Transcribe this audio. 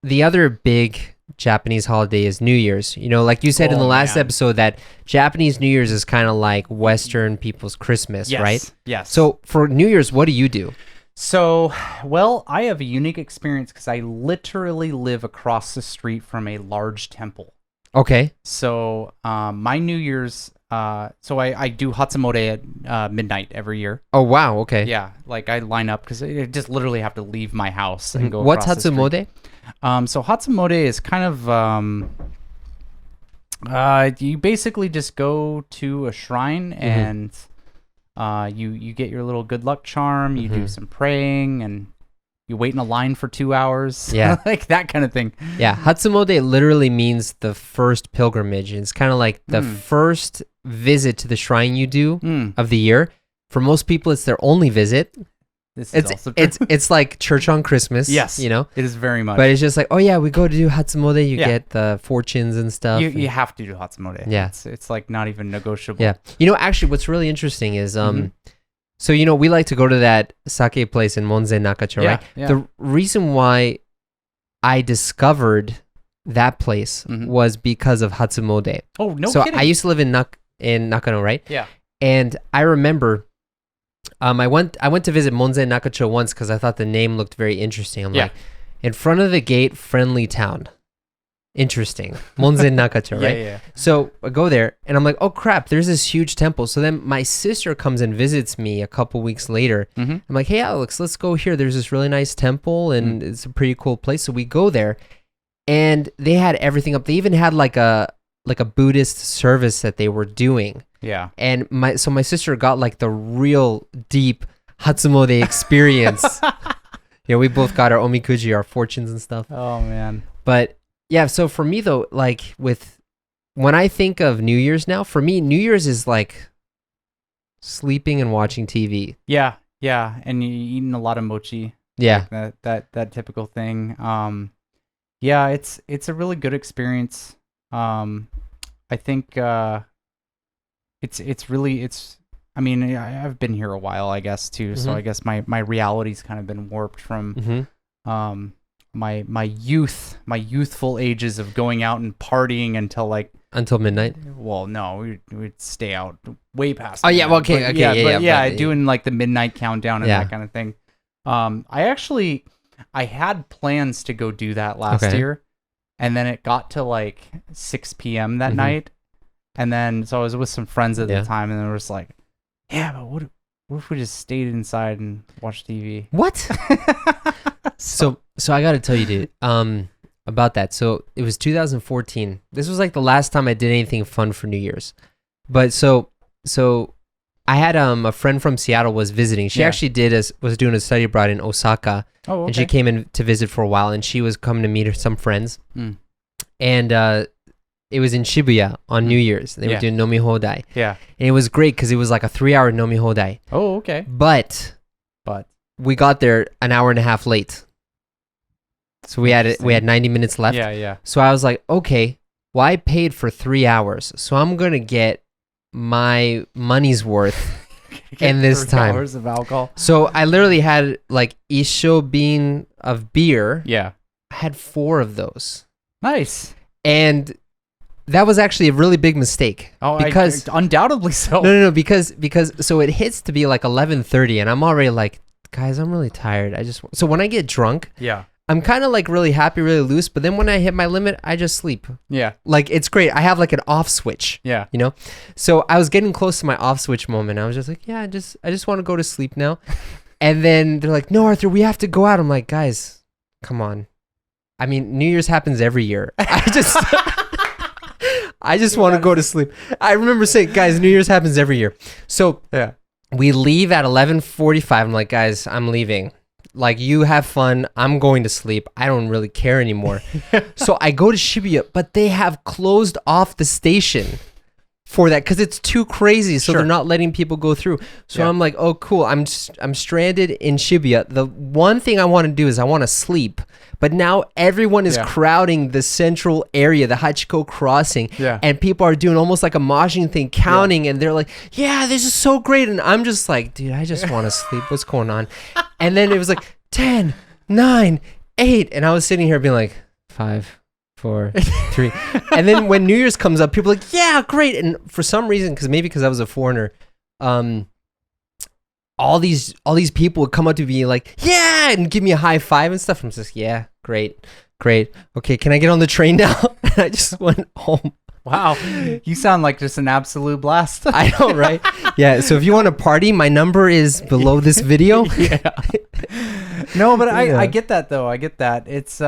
the other big Japanese holiday is New Year's. You know, like you said in the last episode, that Japanese New Year's is kind of like Western people's Christmas, right? Yes. So for New Year's, what do you do? So, well, I have a unique experience because I literally live across the street from a large temple. Okay. So, my New Year's, so I do Hatsumode at midnight every year. Oh, wow. Okay. Yeah, like I line up because I just literally have to leave my house and go. What's across the street. Hatsumode? So Hatsumode is kind of you basically just go to a shrine and you get your little good luck charm, you do some praying, and you wait in a line for 2 hours. Yeah. Like that kind of thing. Yeah. Hatsumode literally means the first pilgrimage. It's kind of like the first visit to the shrine you do of the year. For most people, it's their only visit. This is also true. It's like church on Christmas. Yes, you know, it is very much. but it's just like, oh yeah, we go to do Hatsumode. You get the fortunes and stuff. You have to do Hatsumode. Yeah, it's like not even negotiable. Yeah, you know, actually, what's really interesting is so you know, we like to go to that sake place in Monzen Nakacho, right? Yeah. The reason why I discovered that place was because of Hatsumode. Oh no! So kidding. I used to live in Nakano, right? Yeah. And I remember, I went to visit Monzen Nakacho once because I thought the name looked very interesting. I'm like, in front of the gate, friendly town. Interesting. Monzen Nakacho, right? Yeah. So I go there and I'm like, oh crap, there's this huge temple. So then my sister comes and visits me a couple weeks later. I'm like, hey Alex, let's go here. There's this really nice temple and it's a pretty cool place. So we go there and they had everything up. They even had like a Buddhist service that they were doing. Yeah. And my sister got like the real deep Hatsumode experience. You know, we both got our omikuji, our fortunes and stuff. Oh man. But yeah, so for me though, like when I think of New Year's now, for me, New Year's is like sleeping and watching TV. Yeah, and you eating a lot of mochi. Yeah. Like that typical thing. Yeah, it's a really good experience. I think it's I mean, I've been here a while, I guess, too. So I guess my reality's kind of been warped from my youthful ages of going out and partying until midnight. Well, no, we'd stay out way past. Oh yeah, well, okay, but, okay, yeah, doing like the midnight countdown and Yeah. that kind of thing. I had plans to go do that last year, and then it got to like 6 p.m. that night, and then so I was with some friends at the time, and they were just like, yeah, but what if we just stayed inside and watched TV? What? So I got to tell you, dude, about that. So it was 2014. This was like the last time I did anything fun for New Year's. But so I had a friend from Seattle was visiting. She actually was doing a study abroad in Osaka. Oh, okay. And she came in to visit for a while, and she was coming to meet some friends. And it was in Shibuya on New Year's. They were doing Nomi Hodai. Yeah. And it was great because it was like a 3-hour Nomi Hodai. Oh, okay. But we got there an hour and a half late. So we had 90 minutes left. Yeah. So I was like, okay, well, I paid for 3 hours, so I'm gonna get my money's worth in this time. $3 of alcohol. So I literally had like isho bean of beer. Yeah. I had 4 of those, Nice. and that was actually a really big mistake. Oh, because undoubtedly so. no, because so it hits to be like 11:30, and I'm already like, guys, I'm really tired. So when I get drunk, Yeah. I'm kind of like really happy, really loose, but then when I hit my limit, I just sleep. Yeah. Like, it's great. I have like an off switch. Yeah. You know? So I was getting close to my off switch moment. I was just like, yeah, I just want to go to sleep now. And then they're like, no, Arthur, we have to go out. I'm like, guys, come on. I mean, New Year's happens every year. I just want to go to sleep. I remember saying, guys, New Year's happens every year. So Yeah. we leave at 11:45. I'm like, guys, I'm leaving. Like, you have fun. I'm going to sleep. I don't really care anymore. So I go to Shibuya, but they have closed off the station for that because it's too crazy. So they're not letting people go through. So I'm like, oh, cool. I'm stranded in Shibuya. The one thing I want to do is I want to sleep. But now everyone is crowding the central area, the Hachiko crossing. Yeah. And people are doing almost like a moshing thing, counting. And they're like, yeah, this is so great. And I'm just like, dude, I just want to sleep. What's going on? And then it was like 10, 9, 8. And I was sitting here being like, 5, 4, 3. And then when New Year's comes up, people are like, yeah, great. And for some reason, because I was a foreigner, all these people would come up to me like, yeah, and give me a high five and stuff. I'm just, yeah, great. Okay, can I get on the train now? And I just went home. Wow, you sound like just an absolute blast. I know, right? Yeah. So if you want to party, my number is below this video. No, but I get that though. I get that. It's